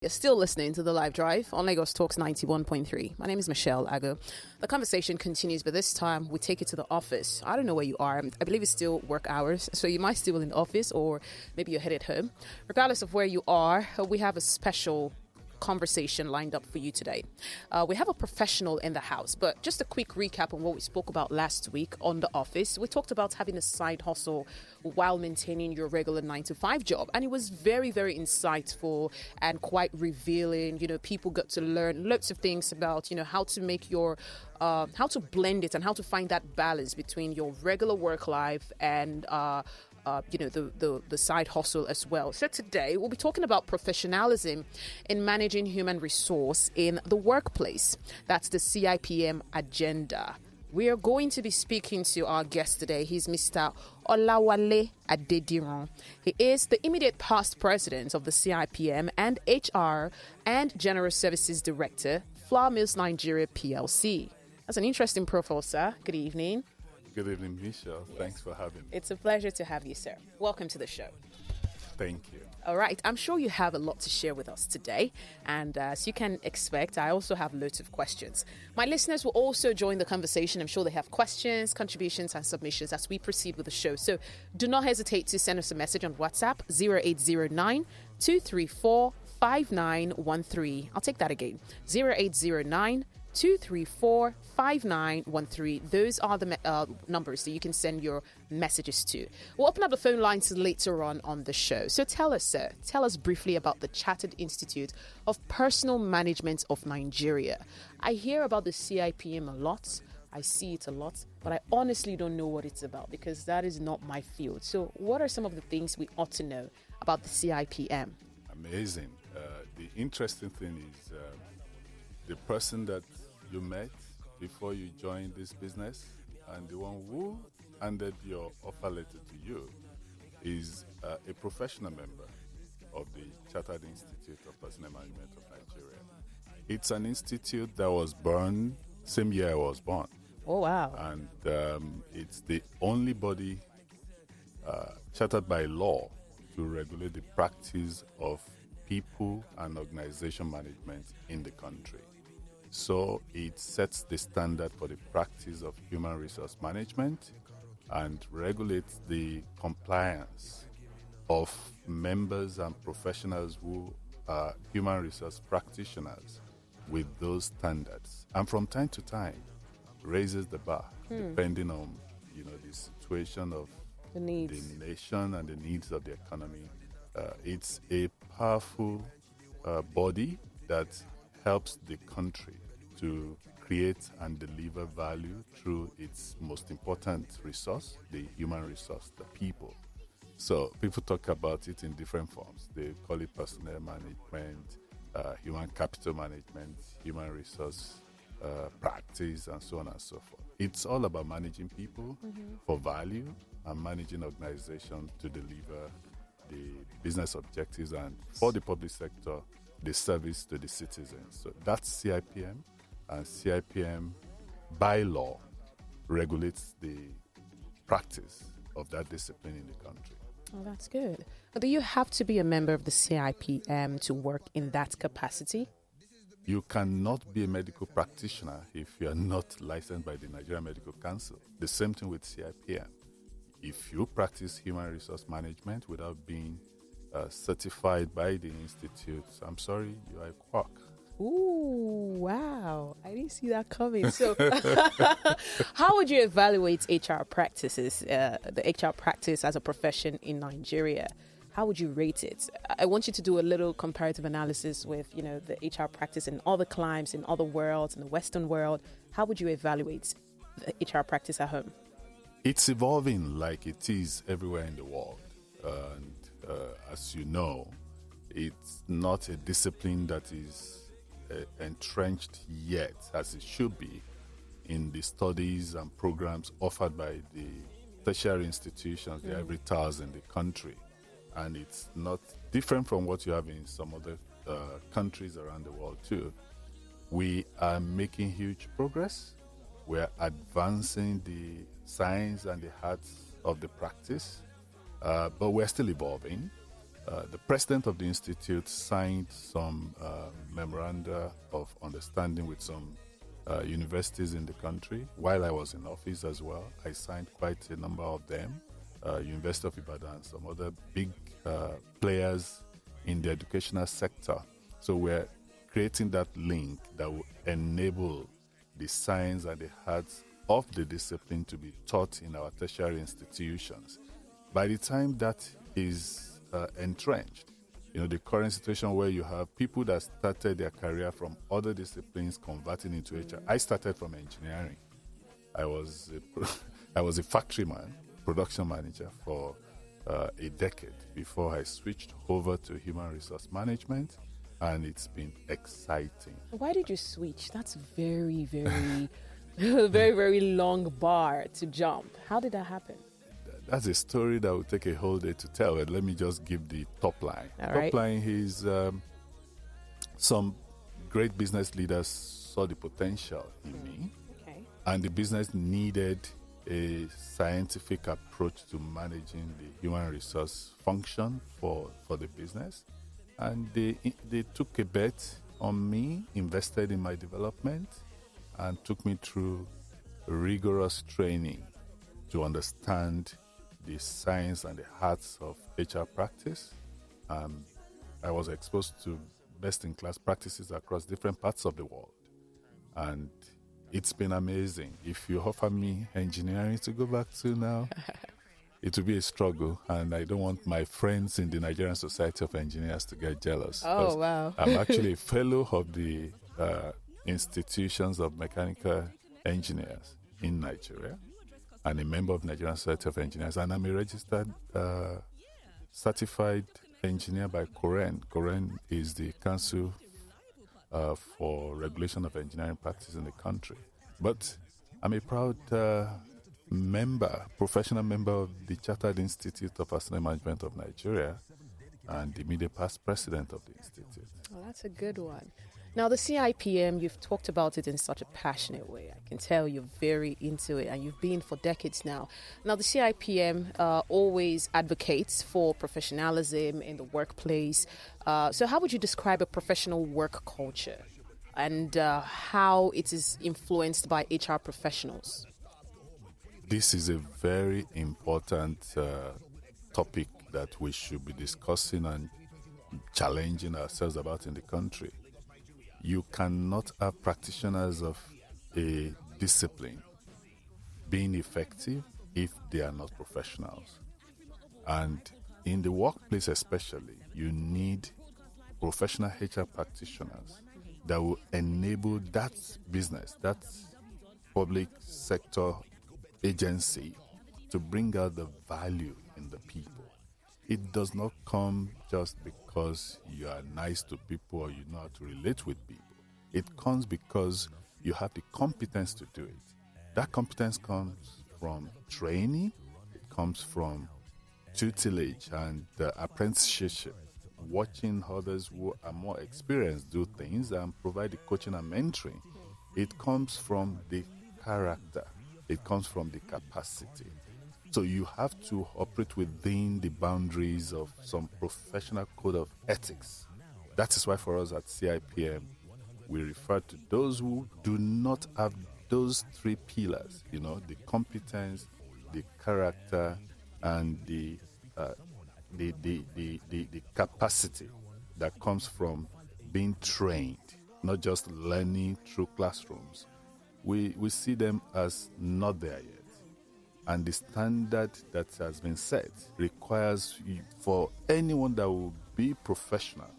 You're still listening to The Live Drive on Lagos Talks 91.3. My name is Michelle Ago. The conversation continues, but this time we take it to the office. I don't know where you are. I believe it's still work hours, so you might still be in the office or maybe you're headed home. Regardless of where you are, we have a special conversation lined up for you today. We have a professional in the house, but just a quick recap on what we spoke about last week on The Office. We talked about having a side hustle while maintaining your regular 9-to-5 job, and it was very, very insightful and quite revealing. People got to learn lots of things about how to make your how to blend it and how to find that balance between your regular work life and the side hustle as well. So today we'll be talking about professionalism in managing human resource in the workplace. That's the Cipm agenda. We are going to be speaking to our guest today. He's Mr. Olawale Adediran. He is the immediate past president of the Cipm and HR and General Services Director, Flour Mills Nigeria PLC. That's an interesting profile, sir. Good evening. Good evening, Michelle. Thanks for having me. It's a pleasure to have you, sir. Welcome to the show. Thank you. All right. I'm sure you have a lot to share with us today. And as you can expect, I also have loads of questions. My listeners will also join the conversation. I'm sure they have questions, contributions, and submissions as we proceed with the show. So do not hesitate to send us a message on WhatsApp, 0809 234 5913. I'll take that again, 0809 234 5913. Those are the numbers that you can send your messages to. We'll open up the phone lines later on the show. So tell us, sir, briefly about the Chartered Institute of Personal Management of Nigeria. I hear about the CIPM a lot. I see it a lot, but I honestly don't know what it's about because that is not my field. So what are some of the things we ought to know about the CIPM? Amazing. The interesting thing is the person that you met before you joined this business and the one who handed your offer letter to you is a professional member of the Chartered Institute of Personal Management of Nigeria. It's an institute that was born same year I was born. Oh, wow. And it's the only body chartered by law to regulate the practice of people and organization management in the country. So it sets the standard for the practice of human resource management and regulates the compliance of members and professionals who are human resource practitioners with those standards. And from time to time, raises the bar, depending on the situation of the nation and the needs of the economy. It's a powerful body that helps the country to create and deliver value through its most important resource, the human resource, the people. So people talk about it in different forms. They call it personnel management, human capital management, human resource practice, and so on and so forth. It's all about managing people for value and managing organizations to deliver the business objectives and for the public sector, the service to the citizens. So that's CIPM, and CIPM by law regulates the practice of that discipline in the country. Oh, that's good. Do you have to be a member of the CIPM to work in that capacity? You cannot be a medical practitioner if you are not licensed by the Nigerian Medical Council. The same thing with CIPM. If you practice human resource management without being certified by the institute, I'm sorry, you are a quack. Ooh, wow. I didn't see that coming. So how would you evaluate HR practices, the HR practice as a profession in Nigeria? How would you rate it? I want you to do a little comparative analysis with, the HR practice in other climes, in other worlds, in the Western world. How would you evaluate the HR practice at home? It's evolving like it is everywhere in the world. And as you know, it's not a discipline that is entrenched yet, as it should be, in the studies and programs offered by the tertiary institutions, the ivory towers in the country. And it's not different from what you have in some other countries around the world too. We are making huge progress. We're advancing the science and the arts of the practice, but we're still evolving. the president of the institute signed some memoranda of understanding with some universities in the country. While I was in office as well, I signed quite a number of them. University of Ibadan, some other big players in the educational sector. So we're creating that link that will enable the science and the arts of the discipline to be taught in our tertiary institutions. By the time that is entrenched, the current situation where you have people that started their career from other disciplines converting into HR. I started from engineering. I was a factory man, production manager for a decade before I switched over to human resource management, and it's been exciting. Why did you switch? That's very, very, very, very long bar to jump. How did that happen? That's a story that will take a whole day to tell, but let me just give the top line. Top line is some great business leaders saw the potential in me, and the business needed a scientific approach to managing the human resource function for the business. And they took a bet on me, invested in my development, and took me through rigorous training to understand the science and the arts of HR practice. I was exposed to best-in-class practices across different parts of the world. And it's been amazing. If you offer me engineering to go back to now, it will be a struggle. And I don't want my friends in the Nigerian Society of Engineers to get jealous. Oh, wow. I'm actually a fellow of the institutions of mechanical engineers in Nigeria, and a member of Nigerian Society of Engineers, and I'm a registered certified engineer by COREN. COREN is the Council for Regulation of Engineering Practice in the country. But I'm a proud professional member of the Chartered Institute of Personnel Management of Nigeria, and the immediate past president of the institute. Well, that's a good one. Now, the CIPM, you've talked about it in such a passionate way. I can tell you're very into it, and you've been for decades now. Now, the CIPM always advocates for professionalism in the workplace. So how would you describe a professional work culture and how it is influenced by HR professionals? This is a very important topic that we should be discussing and challenging ourselves about in the country. You cannot have practitioners of a discipline being effective if they are not professionals. And in the workplace especially, you need professional HR practitioners that will enable that business, that public sector agency, to bring out the value in the people. It does not come just because you are nice to people or you know how to relate with people. It comes because you have the competence to do it. That competence comes from training, it comes from tutelage and apprenticeship, watching others who are more experienced do things and provide the coaching and mentoring. It comes from the character, it comes from the capacity. So you have to operate within the boundaries of some professional code of ethics. That is why for us at CIPM, we refer to those who do not have those three pillars, the competence, the character, and the capacity that comes from being trained, not just learning through classrooms. We see them as not there yet. And the standard that has been set requires for anyone that will be professional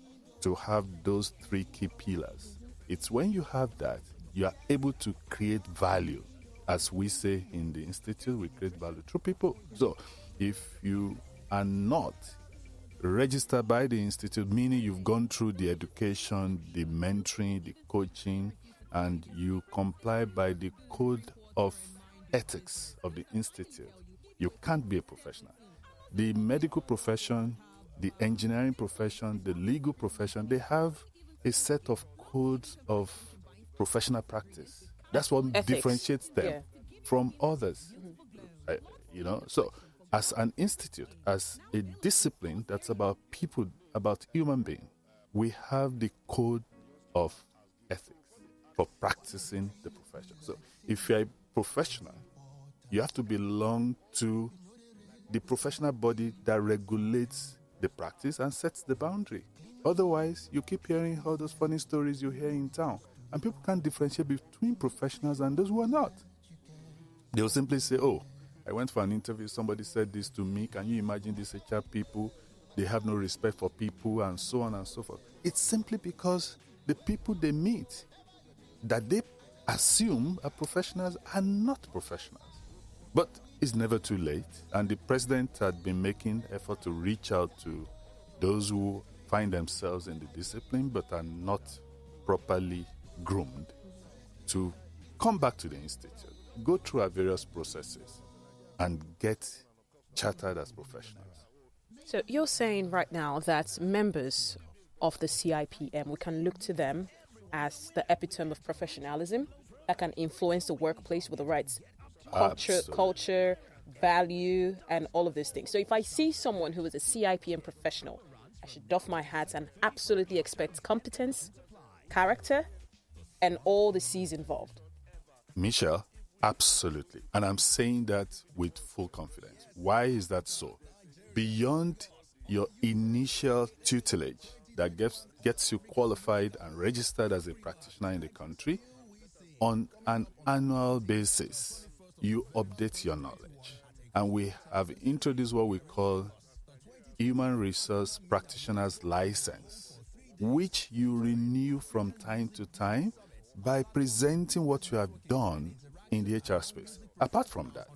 to have those three key pillars. It's when you have that, you are able to create value. As we say in the Institute, we create value through people. So if you are not registered by the Institute, meaning you've gone through the education, the mentoring, the coaching, and you comply by the code of ethics of the Institute, you can't be a professional. The medical profession, the engineering profession, the legal profession, they have a set of codes of professional practice. That's what ethics differentiates them from others. So as an institute, as a discipline that's about people, about human being, we have the code of ethics for practicing the profession. So if you're a professional, you have to belong to the professional body that regulates the practice and sets the boundary. Otherwise, you keep hearing all those funny stories you hear in town, and people can't differentiate between professionals and those who are not. They'll simply say, oh, I went for an interview, somebody said this to me. Can you imagine these HR people? They have no respect for people, and so on and so forth. It's simply because the people they meet that they assume are professionals are not professionals. But it's never too late, and the president had been making effort to reach out to those who find themselves in the discipline but are not properly groomed to come back to the institute, go through our various processes, and get chartered as professionals. So you're saying right now that members of the CIPM, we can look to them as the epitome of professionalism that can influence the workplace with the right culture, value, and all of these things. So if I see someone who is a CIPM professional, I should doff my hat and absolutely expect competence, character, and all the C's involved. Michelle, absolutely. And I'm saying that with full confidence. Why is that so? Beyond your initial tutelage that gets you qualified and registered as a practitioner in the country, on an annual basis, you update your knowledge. And we have introduced what we call Human Resource Practitioner's License, which you renew from time to time by presenting what you have done in the HR space. Apart from that,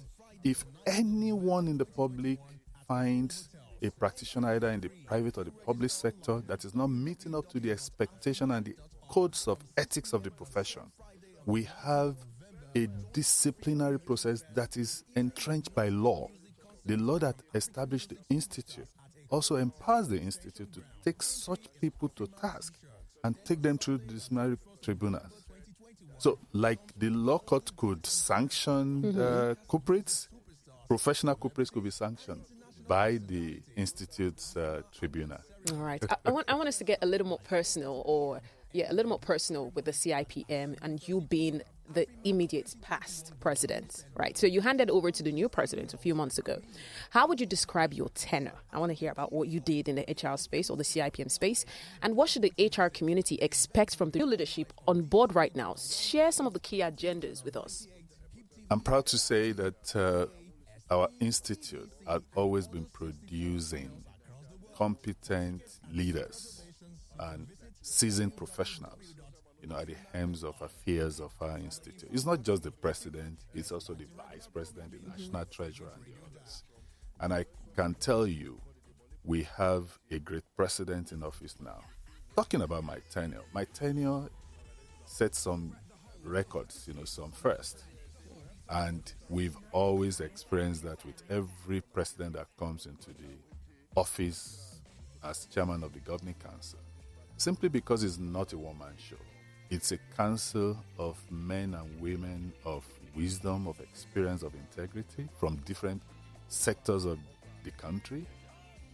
if anyone in the public finds a practitioner either in the private or the public sector that is not meeting up to the expectation and the codes of ethics of the profession, we have a disciplinary process that is entrenched by law. The law that established the institute also empowers the institute to take such people to task and take them through disciplinary tribunals. So, like the law court could sanction culprits, professional culprits could be sanctioned by the institute's tribunal. All right. I want us to get a little more personal, a little more personal with the CIPM and you being the immediate past president, right? So you handed over to the new president a few months ago. How would you describe your tenure? I want to hear about what you did in the HR space or the CIPM space, and what should the HR community expect from the new leadership on board right now? Share some of the key agendas with us. I'm proud to say that our institute has always been producing competent leaders and seasoned professionals, at the helms of affairs of our institute. It's not just the president, it's also the vice president, the national treasurer, and the others. And I can tell you, we have a great president in office now. Talking about my tenure set some records, some first. And we've always experienced that with every president that comes into the office as chairman of the governing council, simply because it's not a one-man show. It's a council of men and women of wisdom, of experience, of integrity from different sectors of the country,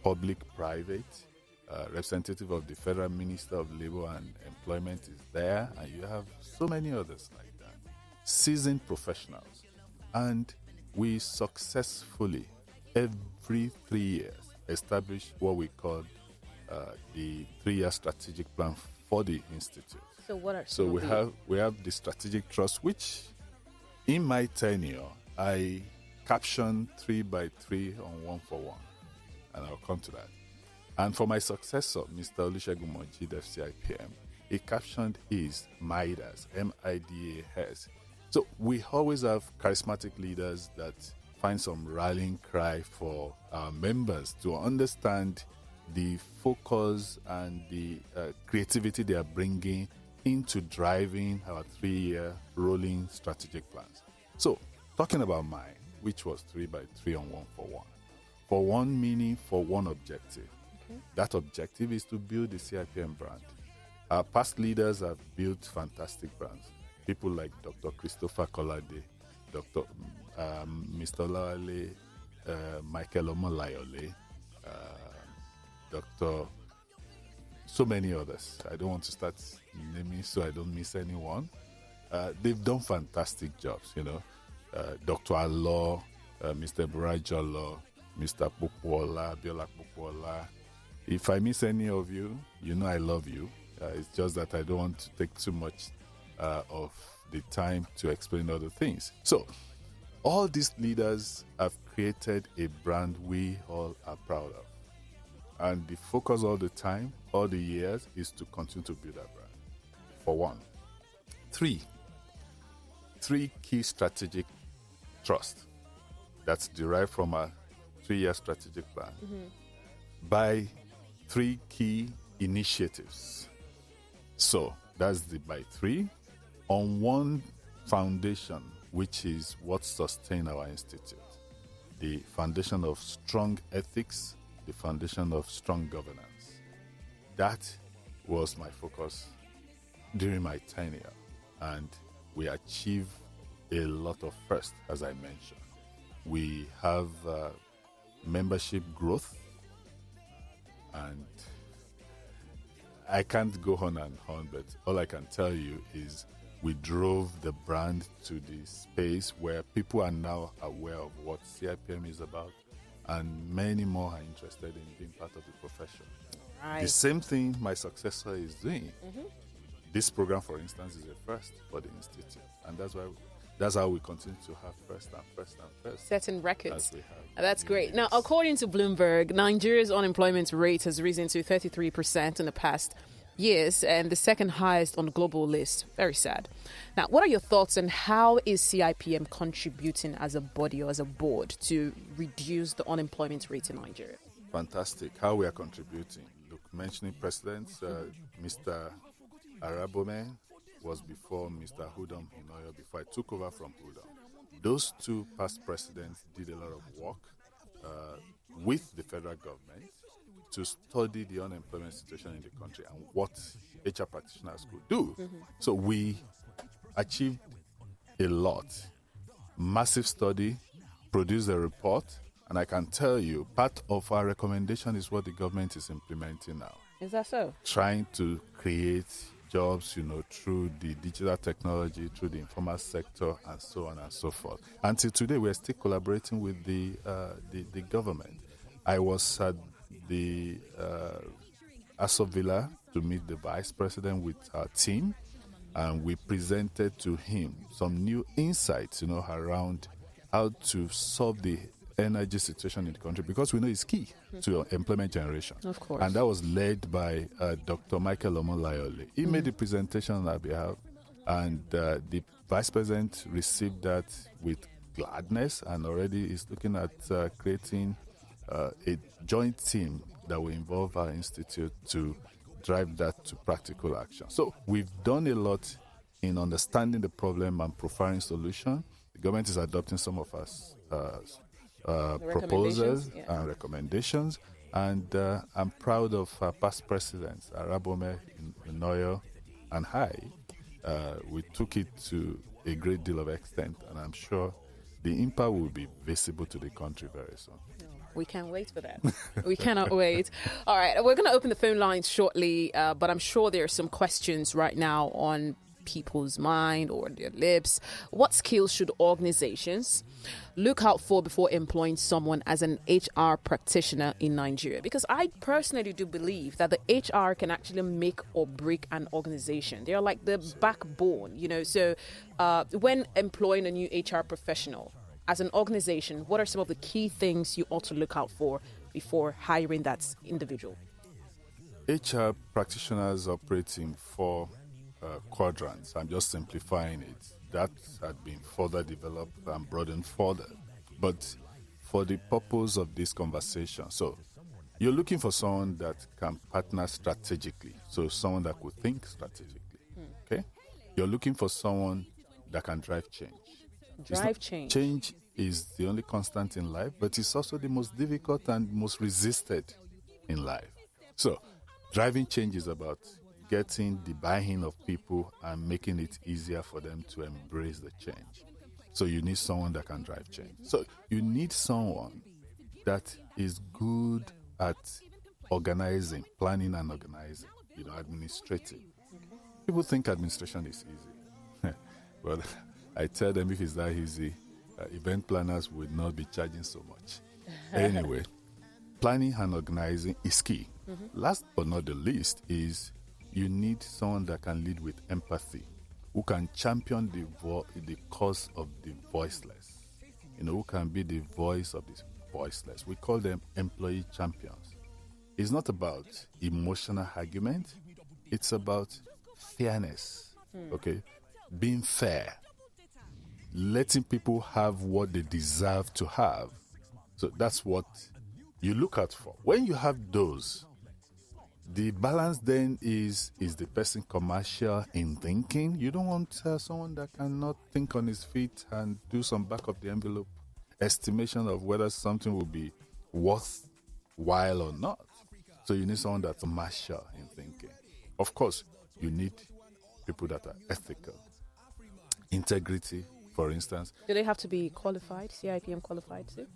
public, private. Representative of the Federal Minister of Labor and Employment is there, and you have so many others like that. Seasoned professionals. And we successfully, every 3 years, establish what we call the 3-year strategic plan for the institute. So what are so we have the strategic trust, which in my tenure I captioned 3x3 on 1 for 1, and I'll come to that. And for my successor, Mr. Olusegun Moji, FCIPM, he captioned his MIDAS, MIDAS. So we always have charismatic leaders that find some rallying cry for our members to understand the focus and the creativity they are bringing into driving our 3-year rolling strategic plans. So, talking about mine, which was 3x3 on 1 for 1. For one meaning, for one objective. Okay. That objective is to build the CIPM brand. Our past leaders have built fantastic brands. People like Dr. Christopher Kolade, Mr. Lawale, Michael Omolayole, Dr. So many others. I don't want to start naming so I don't miss anyone. They've done fantastic jobs, Dr. Alo, Mr. Burajolo, Mr. Pukwola, Biola Pukwola. If I miss any of you, I love you. It's just that I don't want to take too much of the time to explain other things. So, all these leaders have created a brand we all are proud of. And the focus all the time, all the years, is to continue to build that brand. For one. Three key strategic trust that's derived from a 3-year strategic plan by 3 key initiatives. So that's the by 3 on one foundation, which is what sustains our institute. The foundation of strong ethics, the foundation of strong governance. That was my focus during my tenure, and we achieved a lot of firsts, as I mentioned. We have membership growth, and I can't go on and on, but all I can tell you is we drove the brand to the space where people are now aware of what Cipm is about, and many more are interested in being part of the profession. Right. The same thing my successor is doing. This program, for instance, is a first for the institute, and that's how we continue to have first and first and first. Setting records. That's great. Now, according to Bloomberg, Nigeria's unemployment rate has risen to 33% in the past years, and the second highest on the global list. Very sad. Now, what are your thoughts on how is CIPM contributing as a body or as a board to reduce the unemployment rate in Nigeria? Fantastic. How we are contributing. Look, mentioning presidents, Mr. Arabome was before Mr. Hudom Hinoyo, before I took over from Hudom. Those 2 past presidents did a lot of work with the federal government to study the unemployment situation in the country and what HR practitioners could do. So we achieved a lot. Massive study, produced a report, and I can tell you, part of our recommendation is what the government is implementing now. Is that so? Trying to create jobs, through the digital technology, through the informal sector, and so on and so forth. Until today, we're still collaborating with the government. I was at the Aso Villa to meet the vice president with our team, and we presented to him some new insights, around how to solve the energy situation in the country, because we know it's key to employment generation. Of course. And that was led by Dr. Michael Omolayole. He made the presentation on our behalf, and the vice president received that with gladness, and already is looking at creating a joint team that will involve our institute to drive that to practical action. So we've done a lot in understanding the problem and profiling solution. The government is adopting some of us proposals and recommendations, and I'm proud of our past presidents, Arabome, Inoyo, and we took it to a great deal of extent, and I'm sure the impact will be visible to the country very soon. We can't wait for that. We cannot wait. All right, we're going to open the phone lines shortly, but I'm sure there are some questions right now on people's mind or their lips. What skills should organizations look out for before employing someone as an HR practitioner in Nigeria? Because I personally do believe that the HR can actually make or break an organization. They're like the backbone, So when employing a new HR professional as an organization, what are some of the key things you ought to look out for before hiring that individual? HR practitioners operate in 4 quadrants. I'm just simplifying it. That had been further developed and broadened further. But for the purpose of this conversation, so you're looking for someone that can partner strategically, so someone that could think strategically. Okay? You're looking for someone that can drive change. Change. Change is the only constant in life, but it's also the most difficult and most resisted in life. So driving change is about getting the buy-in of people and making it easier for them to embrace the change. So you need someone that can drive change. So you need someone that is good at organizing, planning and organizing, administrative. People think administration is easy. Well, I tell them if it's that easy, event planners would not be charging so much. Anyway, planning and organizing is key. Last but not the least is you need someone that can lead with empathy, who can champion the cause of the voiceless, who can be the voice of the voiceless. We call them employee champions. It's not about emotional argument. It's about fairness, okay? Being fair, letting people have what they deserve to have. So that's what you look out for. When you have those, the balance then is the person commercial in thinking? You don't want someone that cannot think on his feet and do some back of the envelope estimation of whether something will be worthwhile or not. So you need someone that's commercial in thinking. Of course, you need people that are ethical. Integrity, for instance. Do they have to be qualified, CIPM qualified too?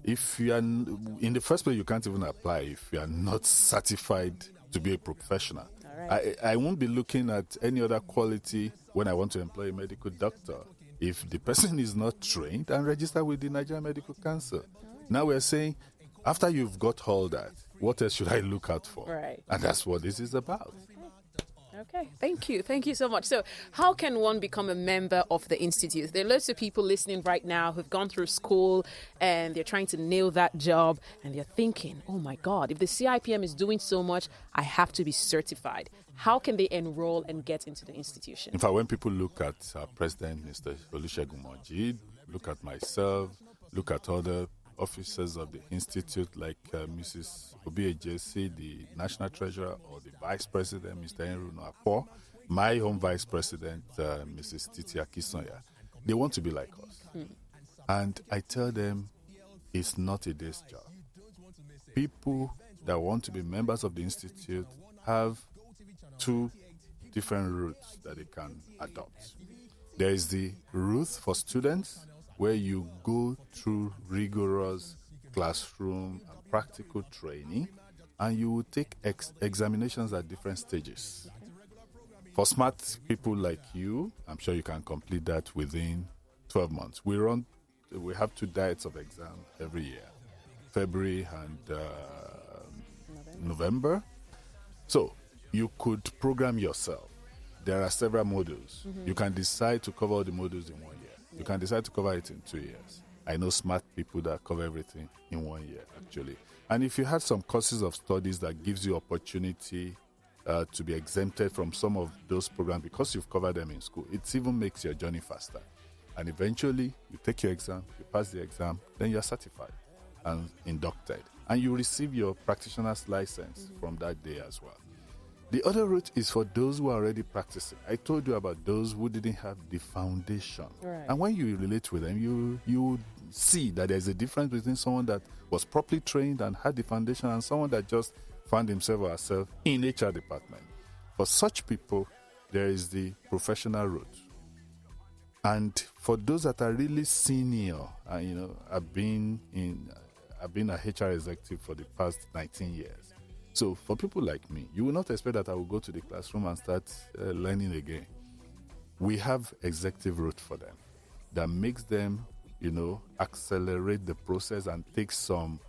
If you are, in the first place, you can't even apply if you are not certified to be a professional. All right. I won't be looking at any other quality when I want to employ a medical doctor if the person is not trained and registered with the Nigerian Medical Council. Right. Now we're saying, after you've got all that, what else should I look out for? Right. And that's what this is about. Okay, thank you. Thank you so much. So how can one become a member of the Institute? There are lots of people listening right now who've gone through school and they're trying to nail that job and they're thinking, oh my God, if the CIPM is doing so much, I have to be certified. How can they enroll and get into the institution? In fact, when people look at our president, Mr. Olusegun Mojeed, look at myself, look at other officers of the institute like Mrs. Obi Ejesi, the national treasurer, or the vice president, Mr. Enru Akpo, my home vice president, Mrs. Titi Akisonya. They want to be like us. And I tell them it's not a day's job. People that want to be members of the institute have two different routes that they can adopt. There is the route for students, where you go through rigorous classroom and practical training, and you will take examinations at different stages. For smart people like you, I'm sure you can complete that within 12 months. We have 2 diets of exam every year, February and November. So you could program yourself. There are several modules. You can decide to cover all the modules in 1 year. You can decide to cover it in 2 years. I know smart people that cover everything in 1 year, actually. And if you had some courses of studies that gives you opportunity to be exempted from some of those programs because you've covered them in school, it even makes your journey faster. And eventually, you take your exam, you pass the exam, then you're certified and inducted. And you receive your practitioner's license from that day as well. The other route is for those who are already practicing. I told you about those who didn't have the foundation. Right. And when you relate with them, you see that there's a difference between someone that was properly trained and had the foundation and someone that just found himself or herself in HR department. For such people, there is the professional route. And for those that are really senior, I've been a HR executive for the past 19 years. So for people like me, you will not expect that I will go to the classroom and start learning again. We have executive route for them that makes them, accelerate the process and take some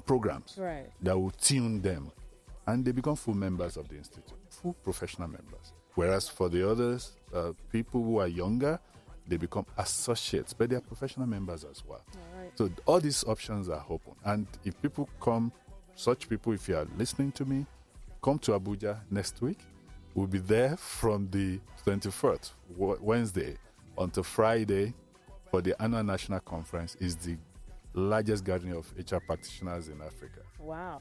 programs that will tune them, and they become full members of the institute, full professional members. Whereas for the others, people who are younger, they become associates, but they are professional members as well. All right. So all these options are open. And if people come, such people, if you are listening to me, come to Abuja next week. We'll be there from the 21st, Wednesday, until Friday for the annual national conference. Is the largest gathering of HR practitioners in Africa. Wow.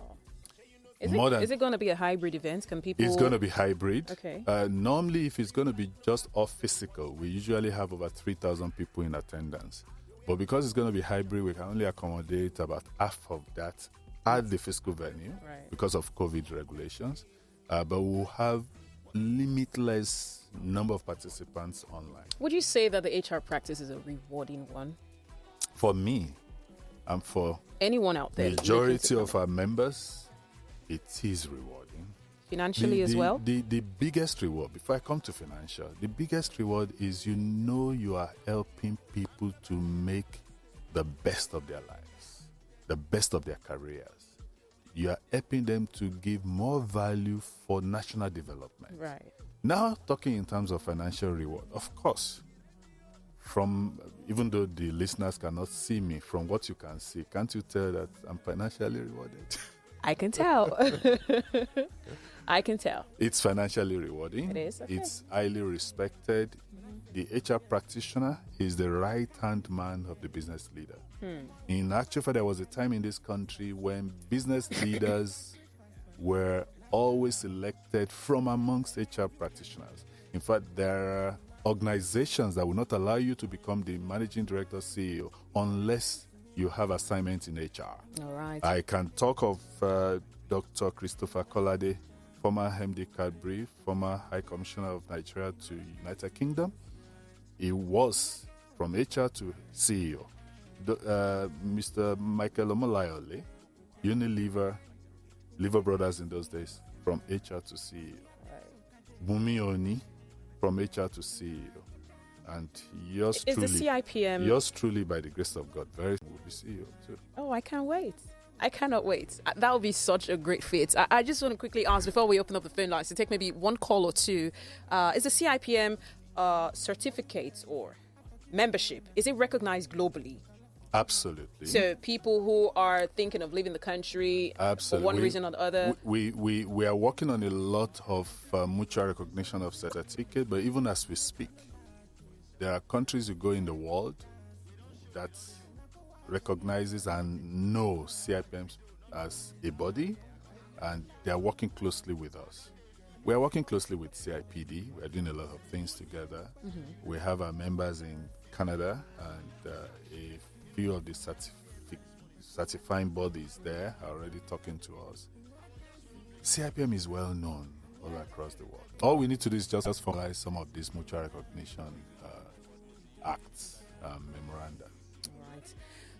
Is it going to be a hybrid event? Can people? It's going to be hybrid. Okay. Normally, if it's going to be just all physical, we usually have over 3,000 people in attendance. But because it's going to be hybrid, we can only accommodate about half of that at the physical venue because of COVID regulations. But we'll have limitless number of participants online. Would you say that the HR practice is a rewarding one? For me and for anyone out there, majority of our members, it is rewarding. Financially as well? The biggest reward, before I come to financial, the biggest reward is you are helping people to make the best of their lives, the best of their careers. You are helping them to give more value for national development. Right. Now, talking in terms of financial reward, of course, even though the listeners cannot see me, from what you can see, can't you tell that I'm financially rewarded? I can tell. I can tell. It's financially rewarding. It is. Okay. It's highly respected. The HR practitioner is the right-hand man of the business leader. In actual fact, there was a time in this country when business leaders were always selected from amongst HR practitioners. In fact, there are organizations that will not allow you to become the managing director, CEO, unless you have assignments in HR. All right. I can talk of Dr. Christopher Kolade, former MD Cadbury, former High Commissioner of Nigeria to United Kingdom. He was from HR to CEO. Mr. Michael Omolayole, Unilever, Liver Brothers in those days, from HR to CEO. Right. Bumi Oni, from HR to CEO. And yours Is truly, the CIPM... yours truly, by the grace of God, will be CEO too. Oh, I can't wait. I cannot wait. That would be such a great fit. I just want to quickly ask, before we open up the phone lines, to take maybe one call or two. Is the CIPM certificate or membership, is it recognized globally? Absolutely. So people who are thinking of leaving the country for one reason or the other? We are working on a lot of mutual recognition of certificate, but even as we speak, there are countries you go in the world that recognizes and know CIPM as a body, and they are working closely with us. We are working closely with CIPD. We are doing a lot of things together. Mm-hmm. We have our members in Canada, and a few of the certifying bodies there are already talking to us. CIPM is well known all across the world. All we need to do is just formalize some of these mutual recognition acts, memoranda. Right.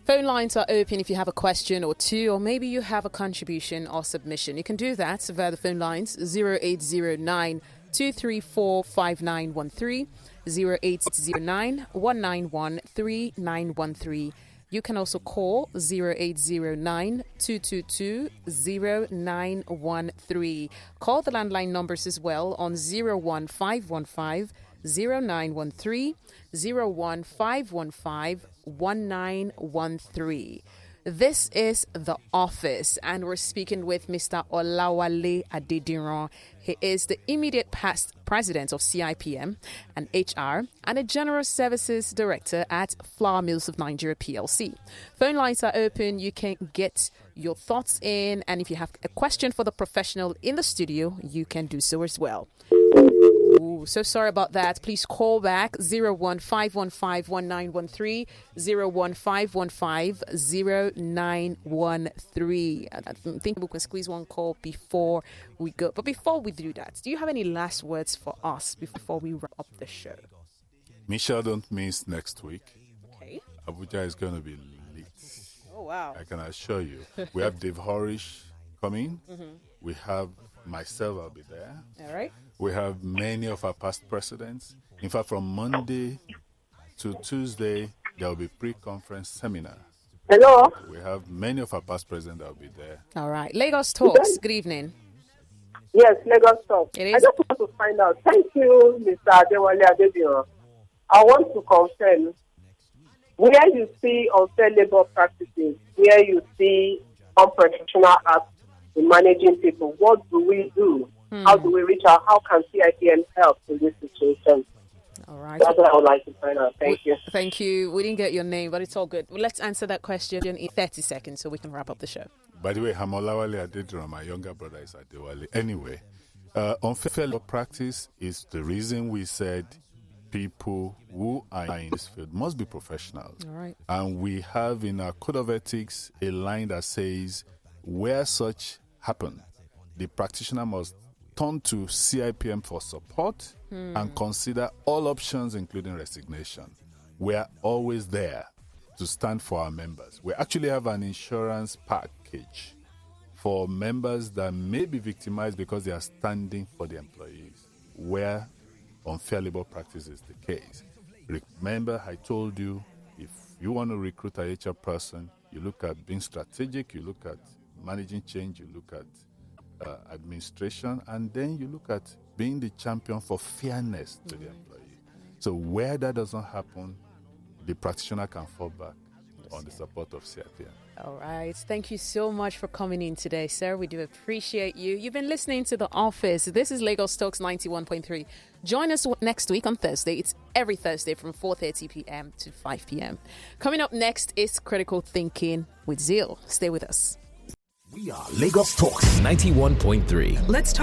Phone lines are open if you have a question or two, or maybe you have a contribution or submission. You can do that via the phone lines 0809 234 5913, 0809 191 3913. You can also call 0809 222 0913. Call the landline numbers as well on 01515 0913, 01515 1913. This is The Office, and we're speaking with Mr. Olawale Adediran. He is the immediate past president of CIPM and HR and a General Services Director at Flour Mills of Nigeria PLC. Phone lines are open. You can get your thoughts in, and if you have a question for the professional in the studio, you can do so as well. Ooh, so sorry about that. Please call back 015151913, 015150913. I think we can squeeze one call before we go. But before we do that, do you have any last words for us before we wrap up the show? Michelle, don't miss next week. Okay. Abuja is going to be lit. Oh, wow. I can assure you. We have Dave Horish coming. Mm-hmm. We have myself, I'll be there. All right. We have many of our past presidents. In fact, from Monday to Tuesday, there will be pre-conference seminar. Hello. We have many of our past presidents that will be there. All right. Lagos Talks. Good evening. Yes, Lagos Talks. It is. I just want to find out. Thank you, Mr. Adewale Adediran. I want to confirm, where you see unfair labor practices, where you see unprofessional acts in managing people, what do we do? How do we reach out? How can CIPM help in this situation? All right. That's what I would like to find out. Thank you. Thank you. We didn't get your name, but it's all good. Well, let's answer that question in 30 seconds so we can wrap up the show. By the way, Hamolawale Adediran, my younger brother is Adewale. Anyway, unfair labor practice is the reason we said people who are in this field must be professionals. All right. And we have in our code of ethics a line that says, where such happen, the practitioner must turn to CIPM for support and consider all options, including resignation. We are always there to stand for our members. We actually have an insurance package for members that may be victimized because they are standing for the employees, where unfair labor practice is the case. Remember, I told you, if you want to recruit a HR person, you look at being strategic, you look at managing change, you look at administration, and then you look at being the champion for fairness to the employee. So where that doesn't happen, the practitioner can fall back on the support of Cipm. All right. Thank you so much for coming in today, sir. We do appreciate you. You've been listening to The Office. This is Lagos Talks 91.3. Join us next week on Thursday. It's every Thursday from 4:30 p.m. to 5 p.m. Coming up next is Critical Thinking with Zeal. Stay with us. We are Lagos Talks 91.3. Let's talk.